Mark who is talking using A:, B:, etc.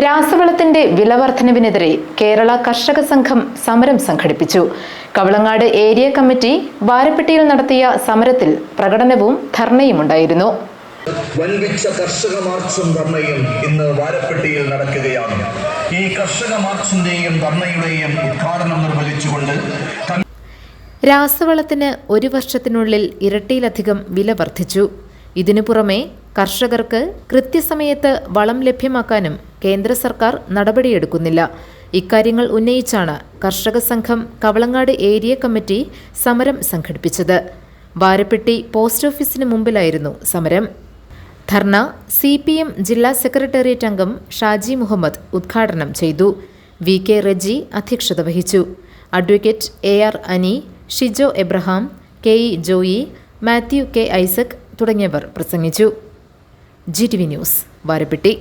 A: രാസവളത്തിന്റെ വിലവർദ്ധനവിനെതിരെ കേരള കർഷക സംഘം സമരം സംഘടിപ്പിച്ചു. കവളങ്ങാട് ഏരിയ കമ്മിറ്റി വാരപ്പെട്ടിയിൽ നടത്തിയ സമരത്തിൽ പ്രകടനവും ധർണയുമുണ്ടായിരുന്നു.
B: വൻപിച്ച കർഷക മാർച്ചും ധർണയും ഇന്ന് വാരപ്പെട്ടിയിൽ നടക്കുകയാണ്. ഈ കർഷക മാർച്ചിന്റെയും ധർണയുടെയും ഉദ്ഘാടനം നിർവഹിച്ചുകൊണ്ട്
A: രാസവളത്തിന് 1 വർഷത്തിനുള്ളിൽ ഇരട്ടിയിലധികം വില വർദ്ധിച്ചു. ഇതിനു പുറമെ കർഷകർക്ക് കൃത്യസമയത്ത് വളം ലഭ്യമാക്കാനും കേന്ദ്ര സർക്കാർ നടപടിയെടുക്കുന്നില്ല. ഇക്കാര്യങ്ങൾ ഉന്നയിച്ചാണ് കർഷക സംഘം കവളങ്ങാട് ഏരിയ കമ്മിറ്റി സമരം സംഘടിപ്പിച്ചത്. വാരപ്പെട്ടി പോസ്റ്റ് ഓഫീസിന് മുമ്പിലായിരുന്നു സമരം. ധർണ CPM ജില്ലാ സെക്രട്ടേറിയറ്റ് അംഗം ഷാജി മുഹമ്മദ് ഉദ്ഘാടനം ചെയ്തു. VK റജി അധ്യക്ഷത വഹിച്ചു. Advocate AR Ani, Shijo Abraham, KE Joy, Mathew K Isaac തുടങ്ങിയവർ പ്രസംഗിച്ചു. GTV news, Varappetty.